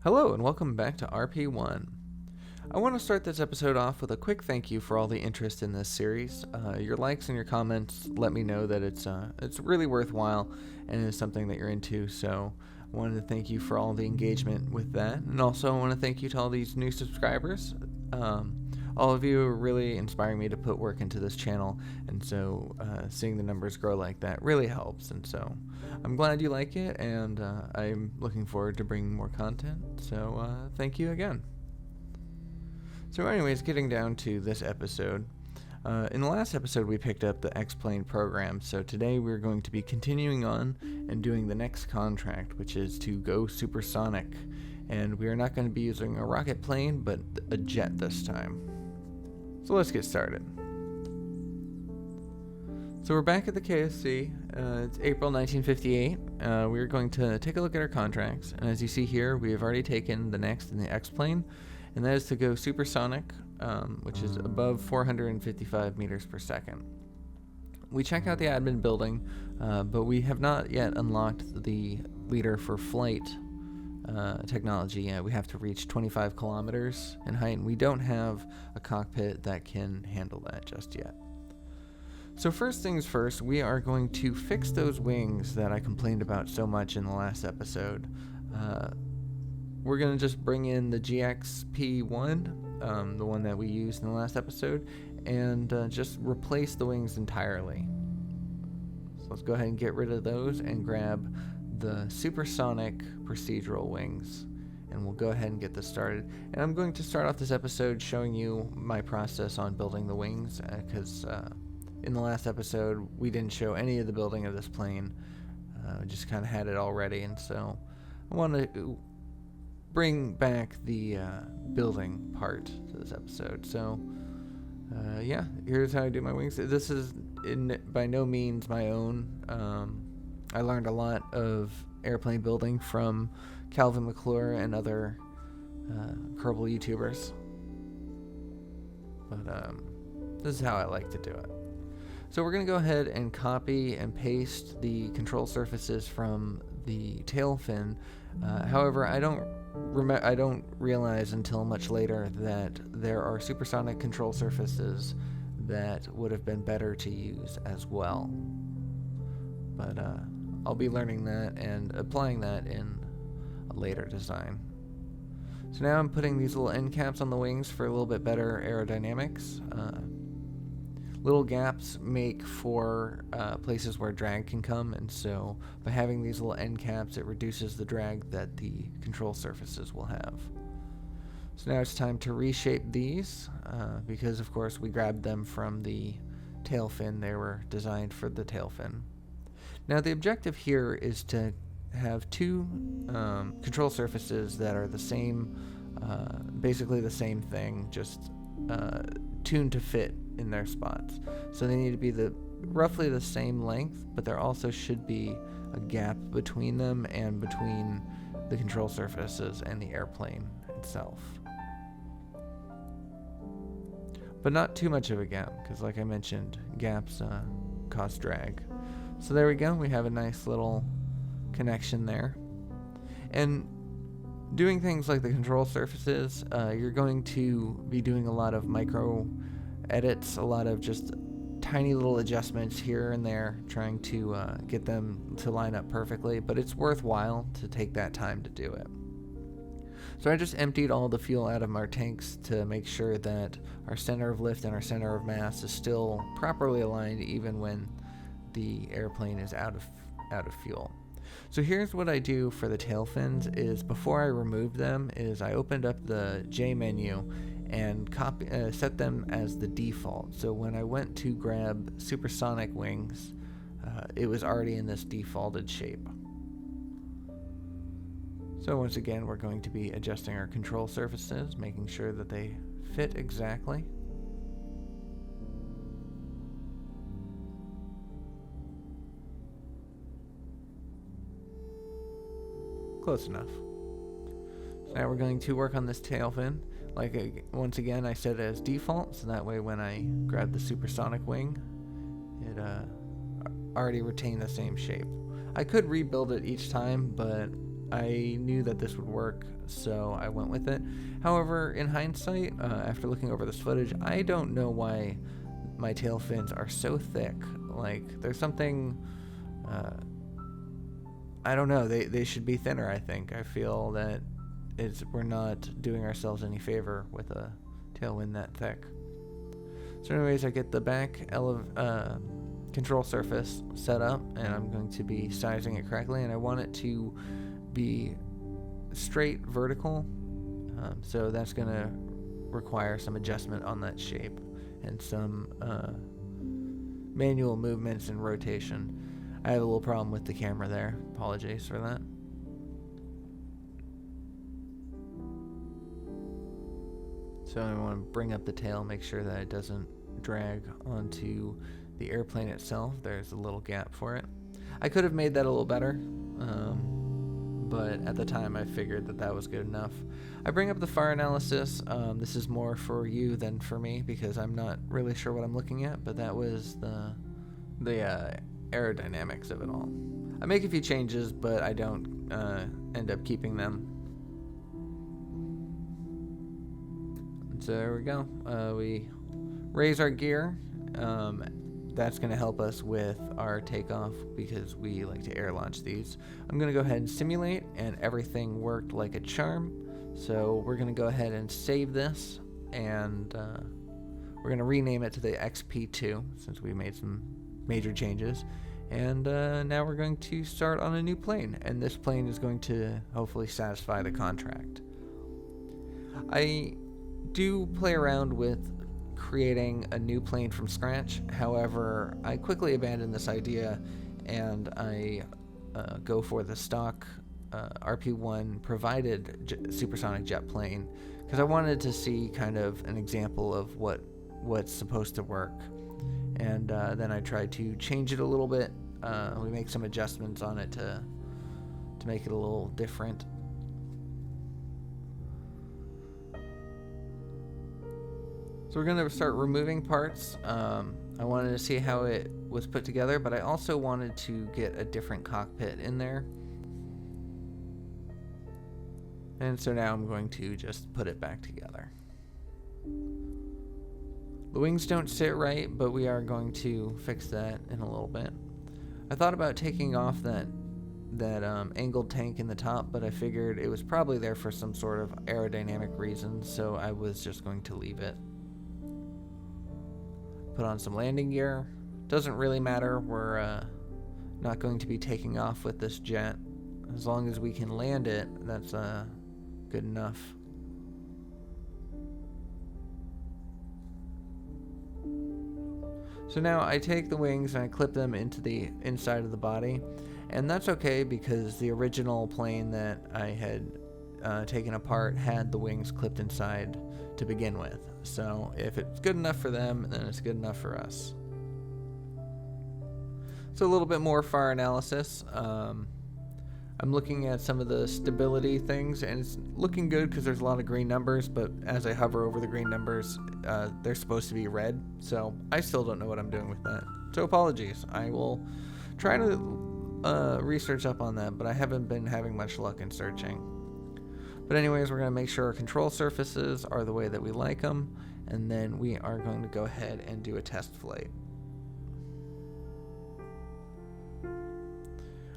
Hello and welcome back to RP1. I want to start this episode off with a quick thank you for all the interest in this series. Your likes and your comments let me know that it's really worthwhile and is something that you're into, so I wanted to thank you for all the engagement with that. And also I want to thank you to all these new subscribers. All of you are really inspiring me to put work into this channel, and so seeing the numbers grow like that really helps, and so I'm glad you like it, and I'm looking forward to bringing more content, so thank you again. So anyways, getting down to this episode. In the last episode we picked up the X-Plane program, so today we're going to be continuing on and doing the next contract, which is to go supersonic. And we are not going to be using a rocket plane, but a jet this time. So let's get started. So we're back at the KSC. It's April 1958. We're going to take a look at our contracts. And as you see here, we have already taken the next in the X-Plane. And that is to go supersonic, which is above 455 meters per second. We checked out the admin building, but we have not yet unlocked the leader for flight technology. We have to reach 25 kilometers in height, and we don't have a cockpit that can handle that just yet. So first things first, we are going to fix those wings that I complained about so much in the last episode. We're going to just bring in the GXP1, the one that we used in the last episode, and just replace the wings entirely. So let's go ahead and get rid of those and grab the supersonic procedural wings, and we'll go ahead and get this started. And I'm going to start off this episode showing you my process on building the wings, because in the last episode we didn't show any of the building of this plane. We just kind of had it all ready, and so I want to bring back the building part to this episode. So yeah, here's how I do my wings. This is by no means my own. I learned a lot of airplane building from Calvin McClure and other Kerbal YouTubers. But this is how I like to do it. So we're going to go ahead and copy and paste the control surfaces from the tail fin. However, I don't realize until much later that there are supersonic control surfaces that would have been better to use as well. But I'll be learning that and applying that in a later design. So now I'm putting these little end caps on the wings for a little bit better aerodynamics. Little gaps make for places where drag can come, and so by having these little end caps, it reduces the drag that the control surfaces will have. So now it's time to reshape these, because of course we grabbed them from the tail fin. They were designed for the tail fin. Now the objective here is to have two control surfaces that are the same, basically the same thing, just tuned to fit in their spots. So they need to be roughly the same length, but there also should be a gap between them and between the control surfaces and the airplane itself. But not too much of a gap, because like I mentioned, gaps cause drag. So there we go, we have a nice little connection there. And doing things like the control surfaces, you're going to be doing a lot of micro edits, a lot of just tiny little adjustments here and there, trying to get them to line up perfectly, but it's worthwhile to take that time to do it. So I just emptied all the fuel out of our tanks to make sure that our center of lift and our center of mass is still properly aligned even when the airplane is out of fuel. So here's what I do for the tail fins is before I remove them is I opened up the J menu and set them as the default. So when I went to grab supersonic wings, it was already in this defaulted shape. So once again, we're going to be adjusting our control surfaces, making sure that they fit exactly. Close enough. So now we're going to work on this tail fin. Once again, I set it as default, so that way when I grab the supersonic wing, it already retained the same shape. I could rebuild it each time, but I knew that this would work, so I went with it. However, in hindsight, after looking over this footage, I don't know why my tail fins are so thick. Like, there's something, I don't know, they should be thinner, I think. I feel that we're not doing ourselves any favor with a tailwind that thick. So anyways, I get the back control surface set up, and I'm going to be sizing it correctly, and I want it to be straight vertical, so that's going to require some adjustment on that shape and some manual movements and rotation. I have a little problem with the camera there. Apologies for that. So I want to bring up the tail, make sure that it doesn't drag onto the airplane itself. There's a little gap for it. I could have made that a little better, but at the time I figured that was good enough. I bring up the fire analysis. This is more for you than for me because I'm not really sure what I'm looking at, but that was the aerodynamics of it all. I make a few changes, but I don't end up keeping them. So there we go. We raise our gear. That's going to help us with our takeoff because we like to air launch these. I'm going to go ahead and simulate, and everything worked like a charm. So we're going to go ahead and save this, and we're going to rename it to the XP2 since we made some major changes. And now we're going to start on a new plane, and this plane is going to hopefully satisfy the contract. I do play around with creating a new plane from scratch. However, I quickly abandoned this idea, and I go for the stock RP1 provided supersonic jet plane because I wanted to see kind of an example of what's supposed to work. And then I tried to change it a little bit. We make some adjustments on it to make it a little different. So we're going to start removing parts. I wanted to see how it was put together, but I also wanted to get a different cockpit in there. And so now I'm going to just put it back together. The wings don't sit right, but we are going to fix that in a little bit. I thought about taking off that angled tank in the top, but I figured it was probably there for some sort of aerodynamic reason, so I was just going to leave it. Put on some landing gear. Doesn't really matter. We're not going to be taking off with this jet. As long as we can land it, that's good enough. So now I take the wings and I clip them into the inside of the body, and that's okay because the original plane that I had taken apart had the wings clipped inside to begin with. So if it's good enough for them, then it's good enough for us. So a little bit more fire analysis. I'm looking at some of the stability things, and it's looking good because there's a lot of green numbers, but as I hover over the green numbers, they're supposed to be red, so I still don't know what I'm doing with that. So apologies. I will try to research up on that, but I haven't been having much luck in searching. But anyways, we're going to make sure our control surfaces are the way that we like them, and then we are going to go ahead and do a test flight.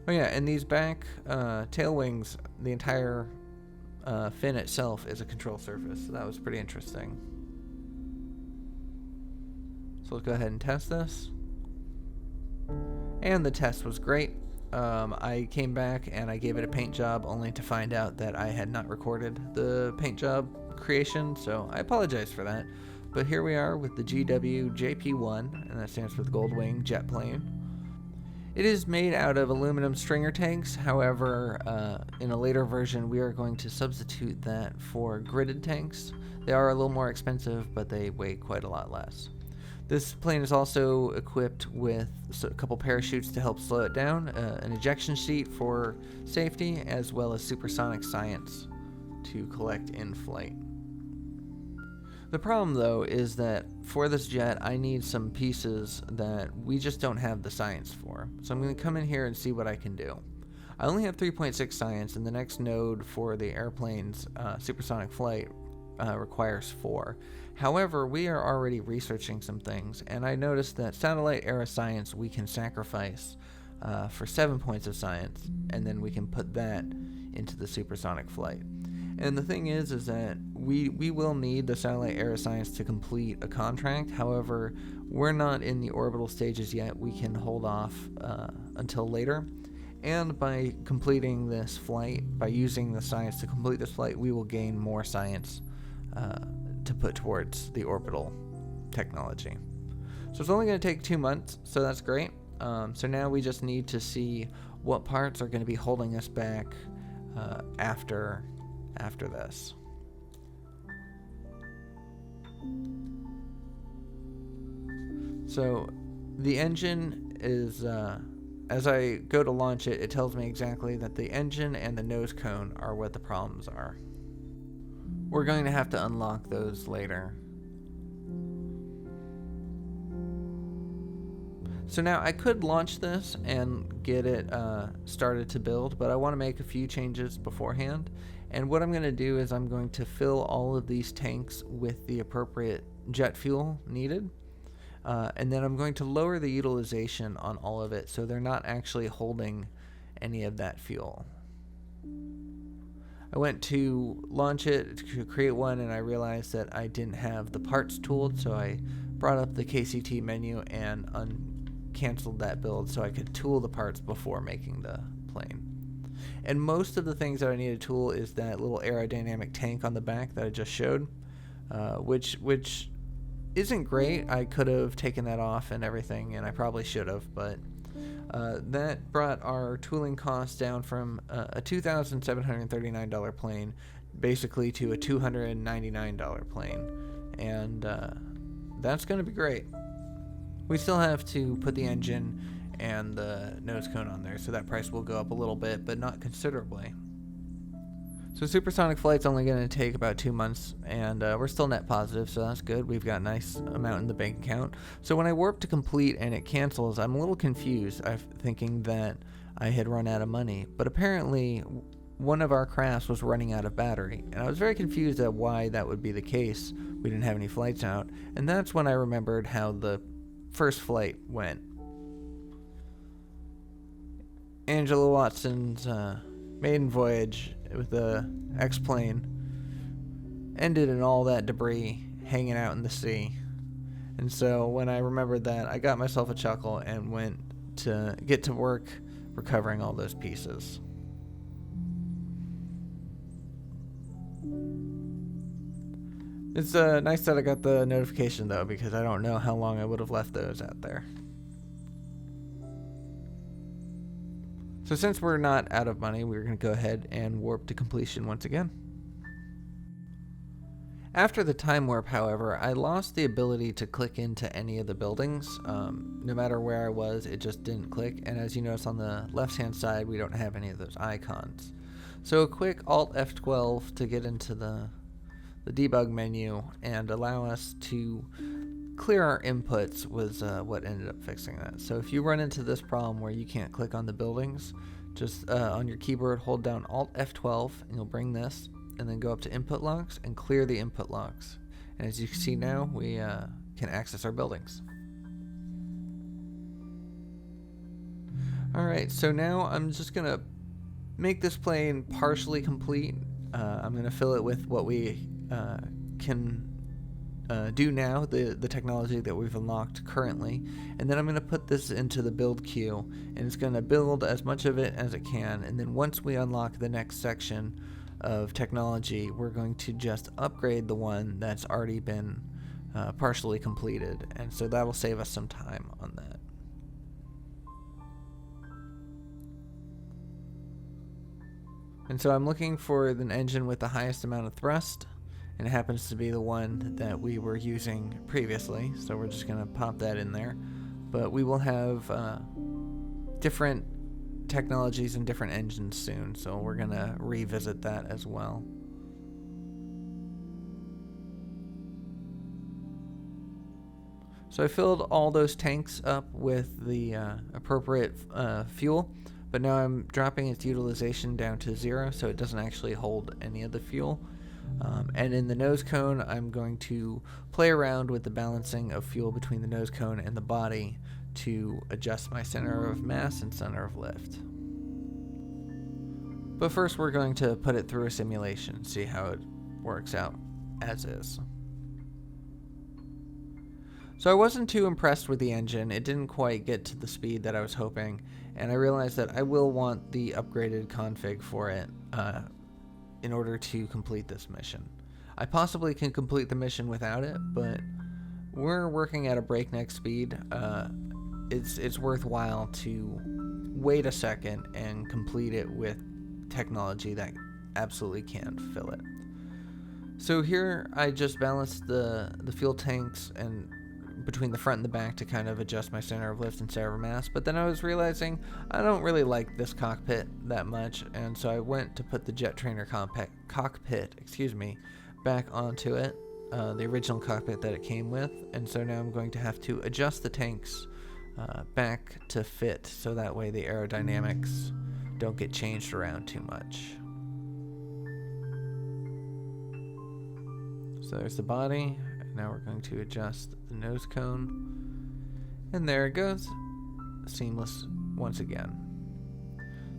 Oh yeah, and these back tail wings, the entire fin itself is a control surface, so that was pretty interesting. So let's go ahead and test this. And the test was great. I came back and I gave it a paint job only to find out that I had not recorded the paint job creation, so I apologize for that. But here we are with the GW JP1, and that stands for the Gold Wing jet plane. It is made out of aluminum stringer tanks. However, in a later version, we are going to substitute that for gridded tanks. They are a little more expensive, but they weigh quite a lot less. This plane is also equipped with a couple parachutes to help slow it down, an ejection seat for safety, as well as supersonic science to collect in flight. The problem, though, is that for this jet, I need some pieces that we just don't have the science for. So I'm going to come in here and see what I can do. I only have 3.6 science, and the next node for the airplane's supersonic flight requires 4. However, we are already researching some things, and I noticed that satellite era science we can sacrifice for 7 points of science, and then we can put that into the supersonic flight. And the thing is that we will need the satellite era science to complete a contract. However, we're not in the orbital stages yet. We can hold off until later. And by completing this flight, by using the science to complete this flight, we will gain more science to put towards the orbital technology. So it's only going to take 2 months, so that's great. So now we just need to see what parts are going to be holding us back after this. So the engine is, as I go to launch it, it tells me exactly that the engine and the nose cone are what the problems are. We're going to have to unlock those later. So now I could launch this and get it started to build, but I want to make a few changes beforehand. And what I'm going to do is I'm going to fill all of these tanks with the appropriate jet fuel needed. And then I'm going to lower the utilization on all of it so they're not actually holding any of that fuel. I went to launch it to create one, and I realized that I didn't have the parts tooled, so I brought up the KCT menu and canceled that build so I could tool the parts before making the plane. And most of the things that I need to tool is that little aerodynamic tank on the back that I just showed, which isn't great. I could have taken that off and everything, and I probably should have, but that brought our tooling costs down from a $2,739 plane basically to a $299 plane, and that's going to be great. We still have to put the engine and the nose cone on there, so that price will go up a little bit, but not considerably. So supersonic flight's only going to take about 2 months, and we're still net positive, so that's good. We've got a nice amount in the bank account. So when I warp to complete and it cancels, I'm a little confused. I'm thinking that I had run out of money, but apparently one of our crafts was running out of battery, and I was very confused at why that would be the case. We didn't have any flights out, and that's when I remembered how the first flight went. Angela Watson's maiden voyage with the X-plane ended in all that debris hanging out in the sea. And so when I remembered that, I got myself a chuckle and went to get to work recovering all those pieces. It's nice that I got the notification though, because I don't know how long I would have left those out there. So since we're not out of money, we're going to go ahead and warp to completion once again. After the time warp, however, I lost the ability to click into any of the buildings. No matter where I was, it just didn't click. And as you notice on the left-hand side, we don't have any of those icons. So a quick Alt F12 to get into the debug menu and allow us to clear our inputs was what ended up fixing that. So if you run into this problem where you can't click on the buildings, just on your keyboard hold down Alt F12 and you'll bring this and then go up to input locks and clear the input locks. And as you can see now, we can access our buildings. Alright, so now I'm just going to make this plane partially complete. I'm going to fill it with what we can do now, the technology that we've unlocked currently, and then I'm going to put this into the build queue, and it's going to build as much of it as it can, and then once we unlock the next section of technology, we're going to just upgrade the one that's already been partially completed, and so that'll save us some time on that. And so I'm looking for an engine with the highest amount of thrust, and it happens to be the one that we were using previously, so we're just going to pop that in there. But we will have different technologies and different engines soon, so we're going to revisit that as well. So I filled all those tanks up with the appropriate fuel, but now I'm dropping its utilization down to 0, so it doesn't actually hold any of the fuel. And in the nose cone, I'm going to play around with the balancing of fuel between the nose cone and the body to adjust my center of mass and center of lift. But first we're going to put it through a simulation, see how it works out as is. So I wasn't too impressed with the engine. It didn't quite get to the speed that I was hoping, and I realized that I will want the upgraded config for it in order to complete this mission. I possibly can complete the mission without it, but we're working at a breakneck speed. It's worthwhile to wait a second and complete it with technology that absolutely can fill it. So here I just balanced the fuel tanks and between the front and the back to kind of adjust my center of lift and center of mass, but then I was realizing I don't really like this cockpit that much, and so I went to put the jet trainer cockpit back onto it, the original cockpit that it came with, and so now I'm going to have to adjust the tanks back to fit so that way the aerodynamics don't get changed around too much. So there's the body. Now we're going to adjust the nose cone, and there it goes, seamless once again.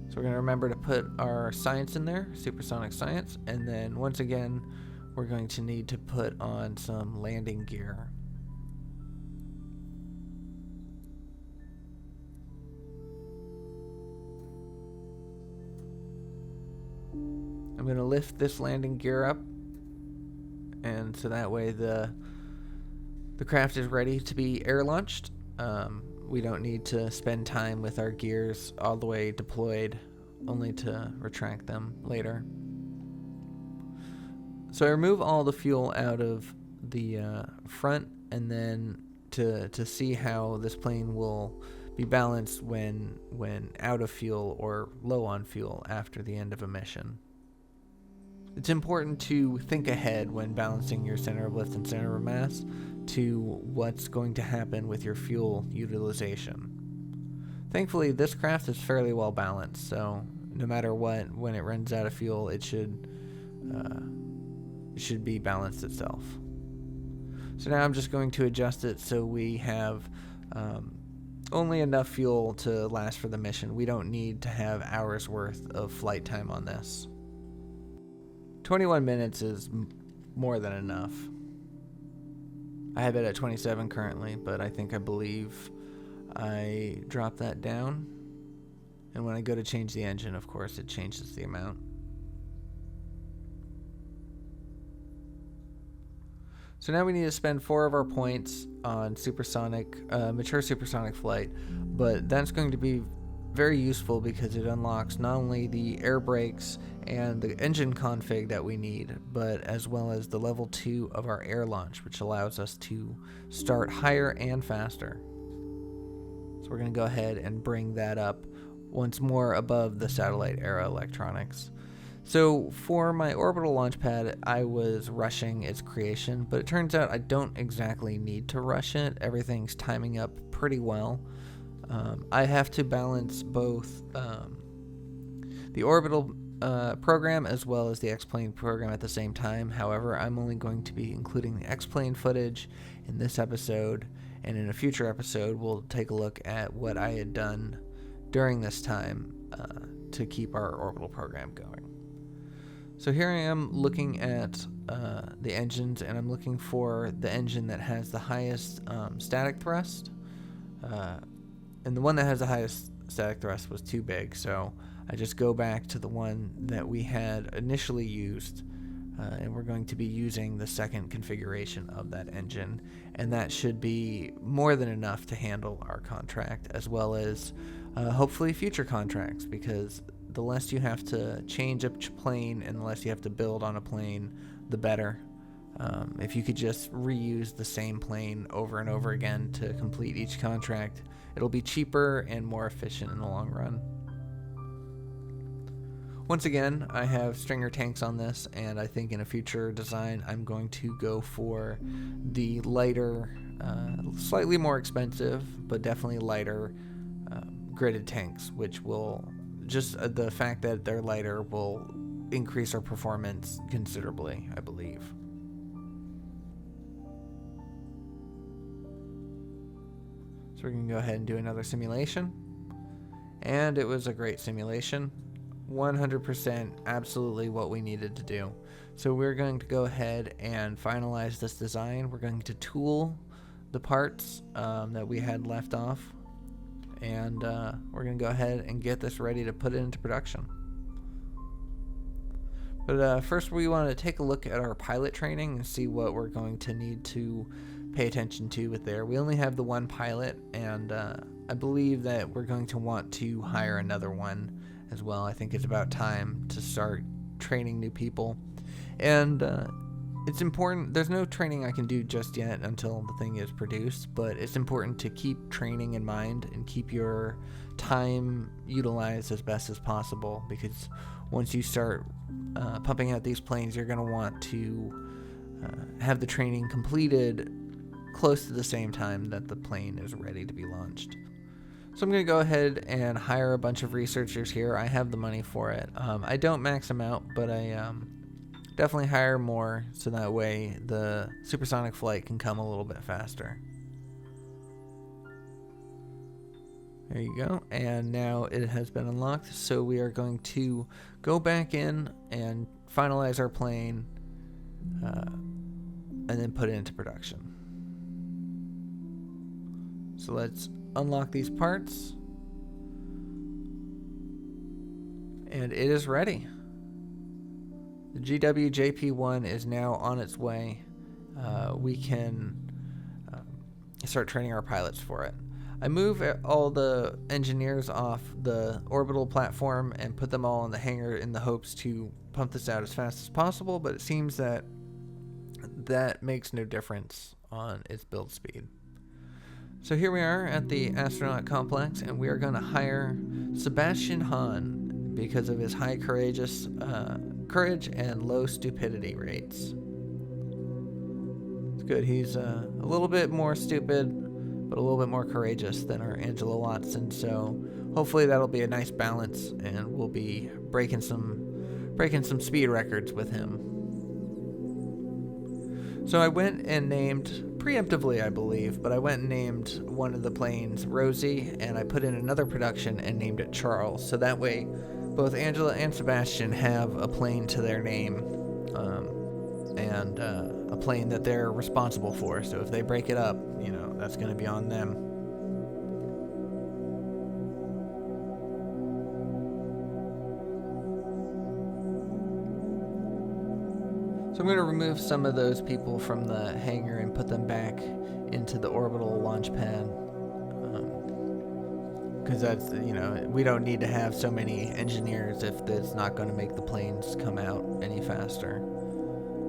So we're going to remember to put our science in there, supersonic science, and then once again we're going to need to put on some landing gear. I'm going to lift this landing gear up, and so that way the craft is ready to be air launched. We don't need to spend time with our gears all the way deployed, only to retract them later. So I remove all the fuel out of the front, and then to see how this plane will be balanced when out of fuel or low on fuel after the end of a mission. It's important to think ahead when balancing your center of lift and center of mass to what's going to happen with your fuel utilization. Thankfully, this craft is fairly well balanced, so no matter what, when it runs out of fuel, it should be balanced itself. So now I'm just going to adjust it so we have only enough fuel to last for the mission. We don't need to have hours worth of flight time on this. 21 minutes is more than enough. I have it at 27 currently, but I believe I dropped that down. And when I go to change the engine, of course, it changes the amount. So now we need to spend 4 of our points on supersonic, mature supersonic flight, but that's going to be very useful because it unlocks not only the air brakes and the engine config that we need, but as well as the level 2 of our air launch, which allows us to start higher and faster. So we're going to go ahead and bring that up once more above the satellite era electronics. So for my orbital launch pad, I was rushing its creation, but it turns out I don't exactly need to rush it. Everything's timing up pretty well. I have to balance both the orbital program as well as the X-Plane program at the same time. However, I'm only going to be including the X-Plane footage in this episode, and in a future episode we'll take a look at what I had done during this time to keep our orbital program going. So here I am looking at the engines, and I'm looking for the engine that has the highest static thrust. And the one that has the highest static thrust was too big, so I just go back to the one that we had initially used, and we're going to be using the second configuration of that engine, and that should be more than enough to handle our contract, as well as hopefully future contracts, because the less you have to change a plane and the less you have to build on a plane, the better. If you could just reuse the same plane over and over again to complete each contract, it'll be cheaper and more efficient in the long run. Once again, I have stringer tanks on this, and I think in a future design I'm going to go for the lighter, slightly more expensive, but definitely lighter gridded tanks, which will just the fact that they're lighter will increase our performance considerably, I believe. So we're going to go ahead and do another simulation. And it was a great simulation. 100% absolutely what we needed to do. So we're going to go ahead and finalize this design. We're going to tool the parts that we had left off. And we're going to go ahead and get this ready to put it into production. But first we want to take a look at our pilot training and see what we're going to need to pay attention to with there. We only have the one pilot, and I believe that we're going to want to hire another one as well. I think it's about time to start training new people. And it's important. There's no training I can do just yet until the thing is produced, but it's important to keep training in mind and keep your time utilized as best as possible, because once you start pumping out these planes, you're going to want to have the training completed close to the same time that the plane is ready to be launched. So I'm going to go ahead and hire a bunch of researchers here. I have the money for it. I don't max them out, but I definitely hire more so that way the supersonic flight can come a little bit faster. There you go. And now it has been unlocked, so we are going to go back in and finalize our plane and then put it into production. So let's unlock these parts. And it is ready. The GWJP1 is now on its way. We can start training our pilots for it. I move all the engineers off the orbital platform and put them all in the hangar in the hopes to pump this out as fast as possible, but it seems that that makes no difference on its build speed. So here we are at the astronaut complex, and we are going to hire Sebastian Hahn because of his high courage and low stupidity rates. It's good. He's a little bit more stupid, but a little bit more courageous than our Angela Watson, so hopefully that'll be a nice balance, and we'll be breaking some speed records with him. So I went and named, preemptively I believe, but I went and named one of the planes Rosie, and I put in another production and named it Charles, so that way both Angela and Sebastian have a plane to their name, and a plane that they're responsible for. So if they break it up, that's going to be on them. So I'm going to remove some of those people from the hangar and put them back into the orbital launch pad. Because that's, we don't need to have so many engineers if it's not going to make the planes come out any faster.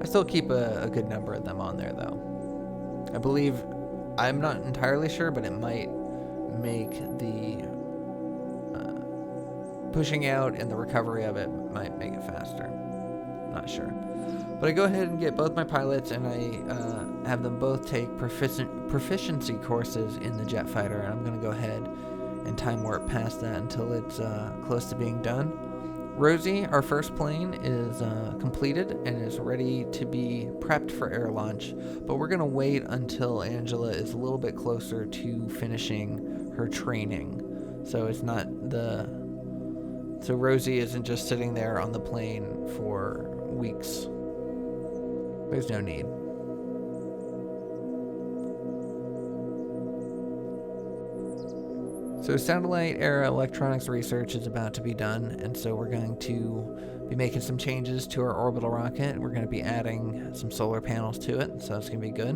I still keep a good number of them on there, though. I believe, I'm not entirely sure, but it might make the pushing out and the recovery of it might make it faster. Not sure. But I go ahead and get both my pilots, and I have them both take proficiency courses in the jet fighter, and I'm going to go ahead and time warp past that until it's close to being done. Rosie, our first plane, is completed and is ready to be prepped for air launch, but we're going to wait until Angela is a little bit closer to finishing her training. So it's not so Rosie isn't just sitting there on the plane for weeks. There's no need. So satellite era electronics research is about to be done, and so we're going to be making some changes to our orbital rocket. We're going to be adding some solar panels to it, so it's going to be good.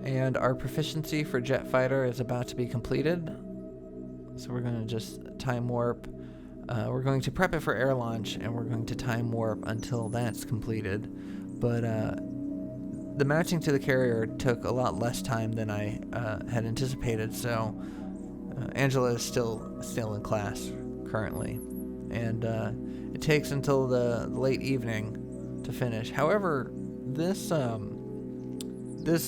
And our proficiency for jet fighter is about to be completed. So we're going to just time warp. We're going to prep it for air launch, and we're going to time warp until that's completed. But the matching to the carrier took a lot less time than I had anticipated, so Angela is still in class currently, and it takes until the late evening to finish. However, this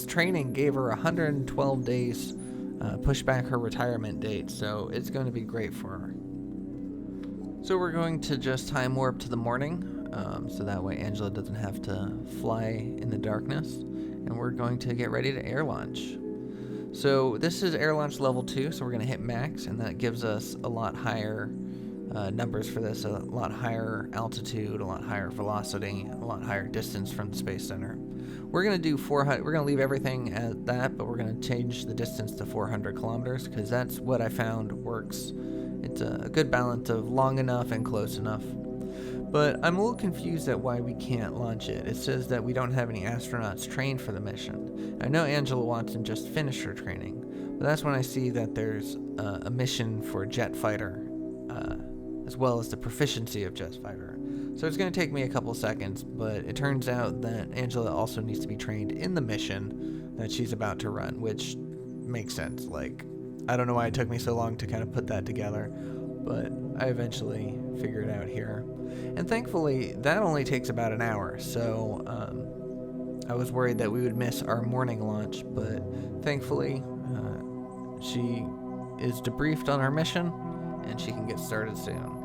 training gave her 112 days push back her retirement date, so it's going to be great for her. So we're going to just time warp to the morning, so that way Angela doesn't have to fly in the darkness, and we're going to get ready to air launch. So this is air launch level 2, so we're going to hit max, and that gives us a lot higher numbers for this, a lot higher altitude, a lot higher velocity, a lot higher distance from the Space Center. We're going to do 400, we're going to leave everything at that, but we're going to change the distance to 400 kilometers, because that's what I found works. It's a good balance of long enough and close enough. But I'm a little confused at why we can't launch it. It says that we don't have any astronauts trained for the mission. I know Angela Watson just finished her training, but that's when I see that there's a mission for jet fighter, as well as the proficiency of jet fighter. So it's going to take me a couple seconds, but it turns out that Angela also needs to be trained in the mission that she's about to run, which makes sense. Like, I don't know why it took me so long to kind of put that together, but I eventually figured it out here. And thankfully, that only takes about an hour, so I was worried that we would miss our morning launch, but thankfully, she is debriefed on her mission, and she can get started soon.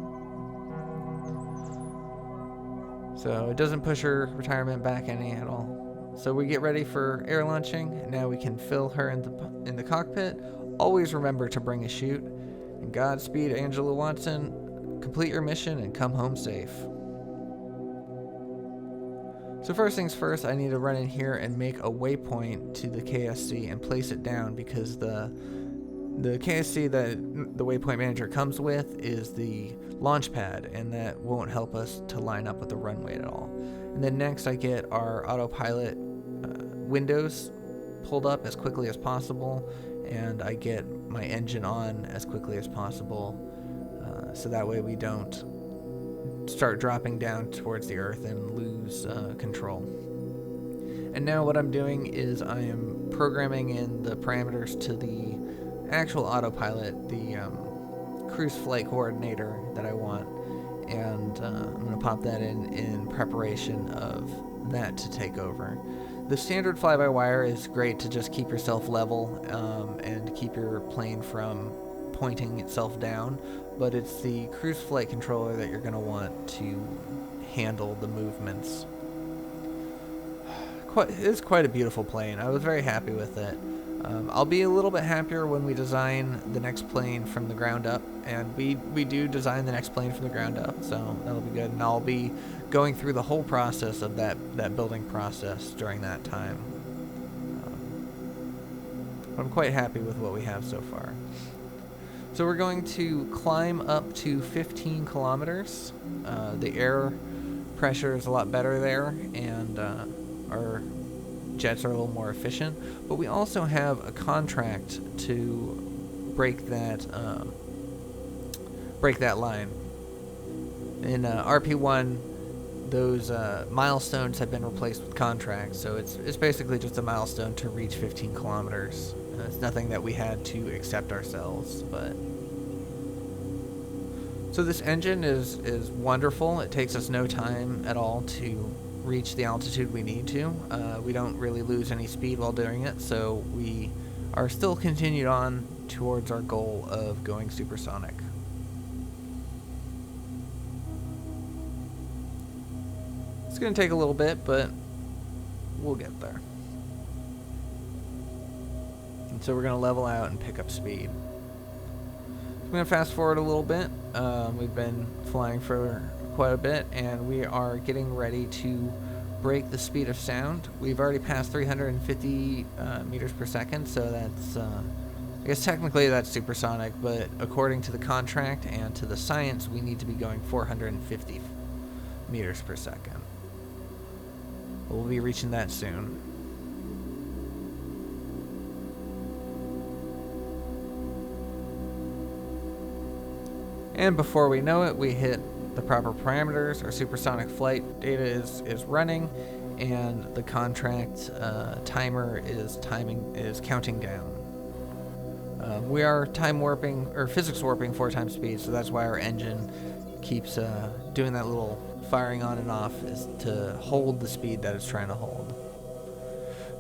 So it doesn't push her retirement back any at all. So we get ready for air launching. Now we can fill her in the cockpit. Always remember to bring a chute. And Godspeed, Angela Watson. Complete your mission and come home safe. So first things first, I need to run in here and make a waypoint to the KSC and place it down, because the KSC that the waypoint manager comes with is the launch pad, and that won't help us to line up with the runway at all. And then next I get our autopilot windows pulled up as quickly as possible, and I get my engine on as quickly as possible, so that way we don't start dropping down towards the Earth and lose control. And now what I'm doing is I am programming in the parameters to the actual autopilot, the cruise flight coordinator that I want, and I'm going to pop that in preparation of that to take over. The standard fly-by-wire is great to just keep yourself level and keep your plane from pointing itself down, but it's the cruise flight controller that you're going to want to handle the movements. It's quite a beautiful plane. I was very happy with it. I'll be a little bit happier when we design the next plane from the ground up, and we do design the next plane from the ground up, so that'll be good. And I'll be going through the whole process of that building process during that time. I'm quite happy with what we have so far. So we're going to climb up to 15 kilometers. The air pressure is a lot better there, and our jets are a little more efficient. But we also have a contract to break that line. In RP1, those milestones have been replaced with contracts, so it's basically just a milestone to reach 15 kilometers. It's nothing that we had to accept ourselves, but so this engine is wonderful. It takes us no time at all to reach the altitude we need to. We don't really lose any speed while doing it, so we are still continued on towards our goal of going supersonic. It's going to take a little bit, but we'll get there. And so we're going to level out and pick up speed. I'm going to fast forward a little bit. We've been flying for quite a bit, and we are getting ready to break the speed of sound. We've already passed 350 meters per second, so that's, I guess technically that's supersonic, but according to the contract and to the science, we need to be going 450 meters per second. We'll be reaching that soon. And before we know it, we hit the proper parameters. Our supersonic flight data is running, and the contract timer is counting down. We are time warping or physics warping 4 times speed, so that's why our engine keeps doing that little firing on and off, is to hold the speed that it's trying to hold.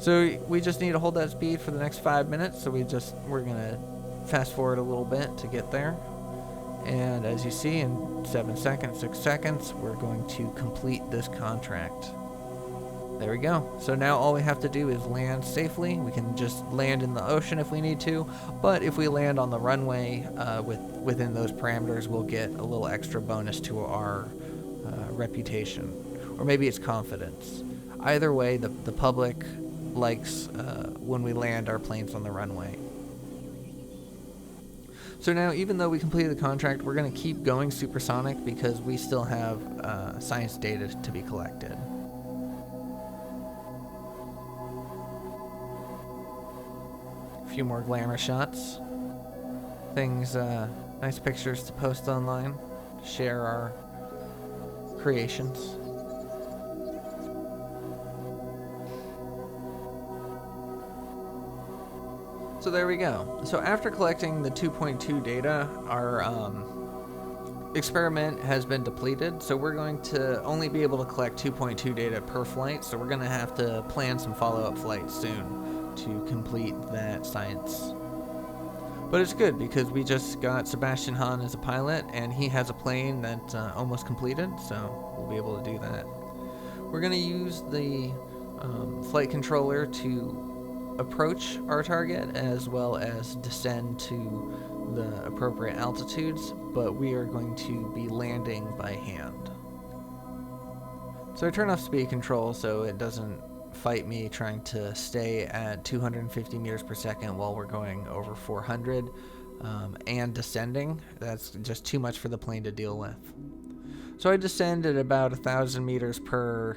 So we just need to hold that speed for the next 5 minutes. So we're gonna fast forward a little bit to get there. And as you see, in 7 seconds, 6 seconds, we're going to complete this contract. There we go. So now all we have to do is land safely. We can just land in the ocean if we need to, but if we land on the runway within those parameters, we'll get a little extra bonus to our reputation, or maybe it's confidence. Either way, the public likes when we land our planes on the runway. So now, even though we completed the contract, we're going to keep going supersonic because we still have science data to be collected. A few more glamour shots. Things, nice pictures to post online, share our creations. So there we go. So after collecting the 2.2 data, our experiment has been depleted, so we're going to only be able to collect 2.2 data per flight, so we're going to have to plan some follow-up flights soon to complete that science. But it's good because we just got Sebastian Hahn as a pilot, and he has a plane that almost completed, so we'll be able to do that. We're going to use the flight controller to approach our target as well as descend to the appropriate altitudes, but we are going to be landing by hand. So I turn off speed control so it doesn't fight me trying to stay at 250 meters per second while we're going over 400 and descending. That's just too much for the plane to deal with. So I descend at about 1,000 meters per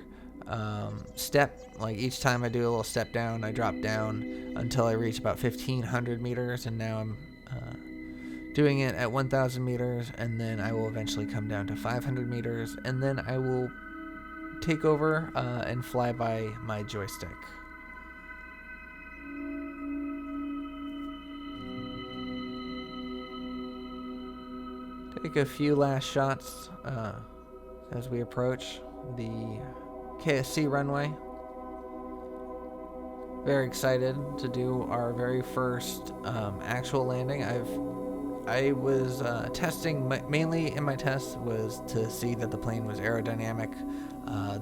step. Like each time I do a little step down, I drop down until I reach about 1,500 meters, and now I'm doing it at 1,000 meters, and then I will eventually come down to 500 meters, and then I will take over and fly by my joystick. Take a few last shots as we approach the KSC runway. Very excited to do our very first actual landing. I was testing, mainly in my test was to see that the plane was aerodynamic,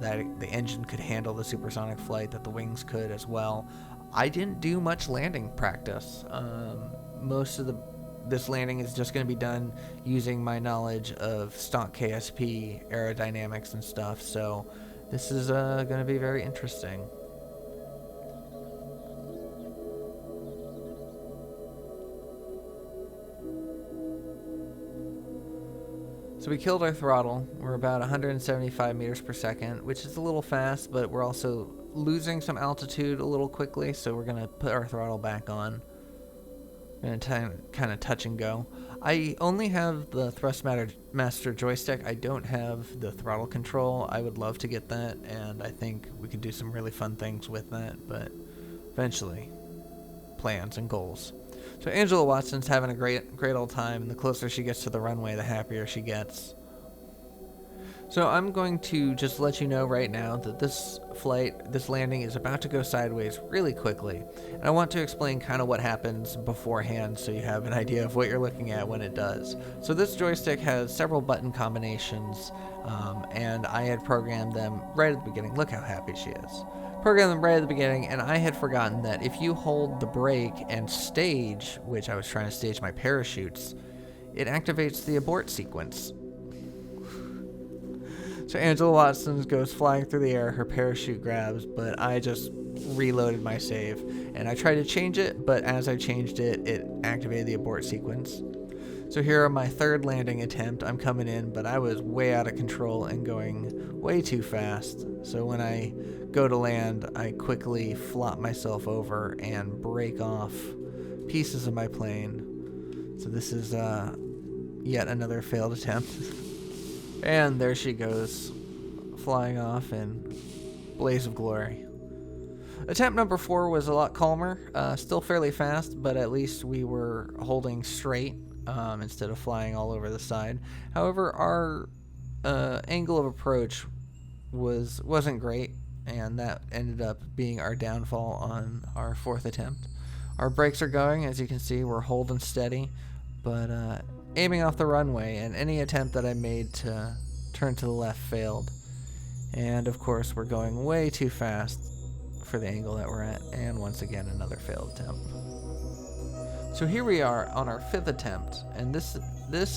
that the engine could handle the supersonic flight, that the wings could as well. I didn't do much landing practice. Most of this landing is just going to be done using my knowledge of stock KSP aerodynamics and stuff, so this is going to be very interesting. So we killed our throttle. We're about 175 meters per second, which is a little fast, but we're also losing some altitude a little quickly, so we're going to put our throttle back on. We're going to kind of touch and go. I only have the Thrustmaster joystick. I don't have the throttle control. I would love to get that, and I think we could do some really fun things with that, but eventually, plans and goals. So Angela Watson's having a great old time, and the closer she gets to the runway, the happier she gets. So I'm going to just let you know right now that this landing is about to go sideways really quickly. And I want to explain kind of what happens beforehand so you have an idea of what you're looking at when it does. So this joystick has several button combinations, and I had programmed them right at the beginning. Look how happy she is. Programmed them right at the beginning, and I had forgotten that if you hold the brake and stage, which I was trying to stage my parachutes, it activates the abort sequence. So Angela Watson goes flying through the air, her parachute grabs, but I just reloaded my save, and I tried to change it, but as I changed it, it activated the abort sequence. So here are my third landing attempt. I'm coming in, but I was way out of control and going way too fast. So when I go to land, I quickly flop myself over and break off pieces of my plane. So this is yet another failed attempt. And there she goes, flying off in blaze of glory. Attempt number 4 was a lot calmer, still fairly fast, but at least we were holding straight instead of flying all over the side. However, our angle of approach wasn't great. and that ended up being our downfall on our 4th attempt. Our brakes are going, as you can see, we're holding steady, but aiming off the runway, and any attempt that I made to turn to the left failed. And of course, we're going way too fast for the angle that we're at, and once again, another failed attempt. So here we are on our 5th attempt, and this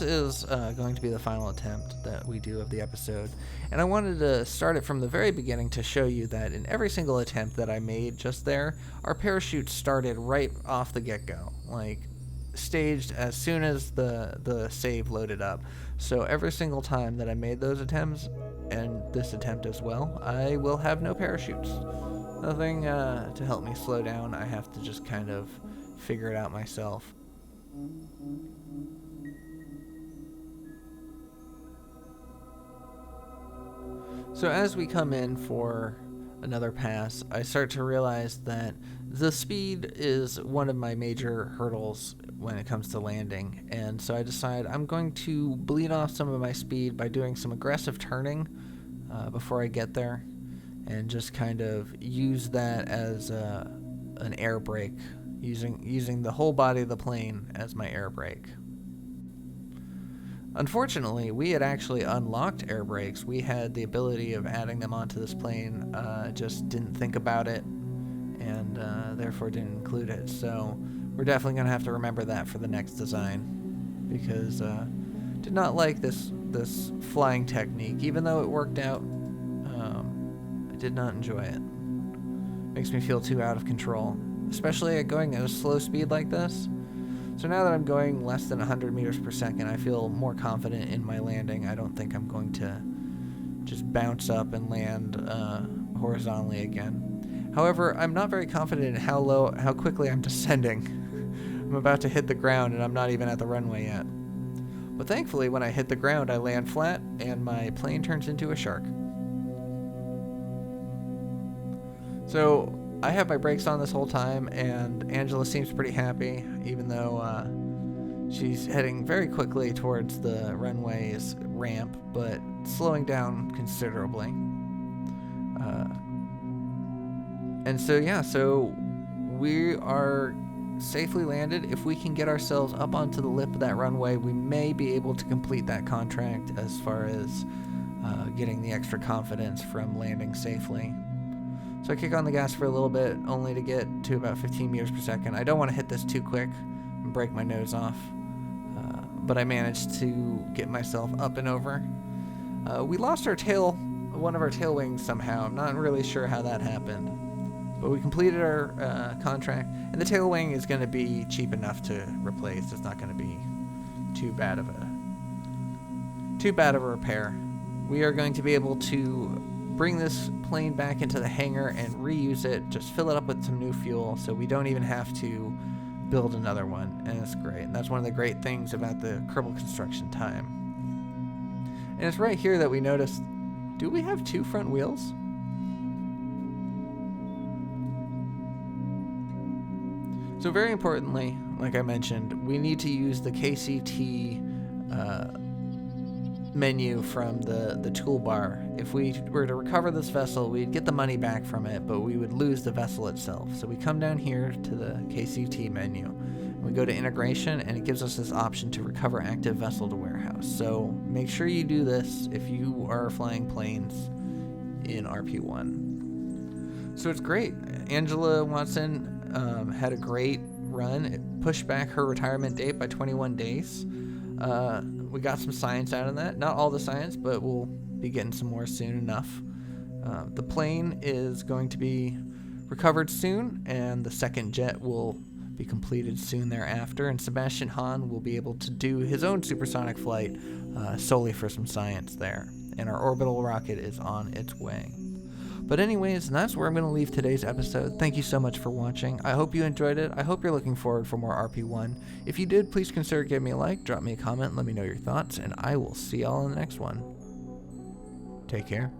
is going to be the final attempt that we do of the episode. And I wanted to start it from the very beginning to show you that in every single attempt that I made just there, our parachute started right off the get-go, like staged as soon as the save loaded up. So every single time that I made those attempts, and this attempt as well, I will have no parachutes. Nothing to help me slow down. I have to just kind of figure it out myself. So as we come in for another pass, I start to realize that the speed is one of my major hurdles when it comes to landing, and so I decide I'm going to bleed off some of my speed by doing some aggressive turning before I get there, and just kind of use that as an air brake, using the whole body of the plane as my air brake. Unfortunately, we had actually unlocked air brakes. We had the ability of adding them onto this plane, just didn't think about it, and therefore didn't include it. So we're definitely going to have to remember that for the next design, because did not like this flying technique. Even though it worked out, I did not enjoy it. Makes me feel too out of control, especially at going at a slow speed like this. So now that I'm going less than 100 meters per second, I feel more confident in my landing. I don't think I'm going to just bounce up and land horizontally again. However, I'm not very confident in how quickly I'm descending. I'm about to hit the ground and I'm not even at the runway yet. But thankfully, when I hit the ground, I land flat and my plane turns into a shark. So I have my brakes on this whole time, and Angela seems pretty happy, even though she's heading very quickly towards the runway's ramp, but slowing down considerably. And so we are safely landed. If we can get ourselves up onto the lip of that runway, we may be able to complete that contract as far as getting the extra confidence from landing safely. So I kick on the gas for a little bit, only to get to about 15 meters per second. I don't want to hit this too quick and break my nose off, but I managed to get myself up and over. We lost one of our tail wings somehow. I'm not really sure how that happened, but we completed our contract, and the tail wing is going to be cheap enough to replace. It's not going to be too bad of a repair. We are going to be able to bring this plane back into the hangar and reuse it, just fill it up with some new fuel, so we don't even have to build another one, and it's great. And that's one of the great things about the Kerbal construction time. And it's right here that we noticed, do we have 2 front wheels? So very importantly, like I mentioned, we need to use the KCT menu from the toolbar. If we were to recover this vessel, we'd get the money back from it, but we would lose the vessel itself. So we come down here to the KCT menu, and we go to integration, and it gives us this option to recover active vessel to warehouse. So make sure you do this if you are flying planes in RP1. So it's great. Angela Watson had a great run. It pushed back her retirement date by 21 days. We got some science out of that. Not all the science, but we'll be getting some more soon enough. The plane is going to be recovered soon, and the second jet will be completed soon thereafter, and Sebastian Hahn will be able to do his own supersonic flight solely for some science there. And our orbital rocket is on its way. But anyways, that's where I'm going to leave today's episode. Thank you so much for watching. I hope you enjoyed it. I hope you're looking forward for more RP1. If you did, please consider giving me a like, drop me a comment, let me know your thoughts, and I will see y'all in the next one. Take care.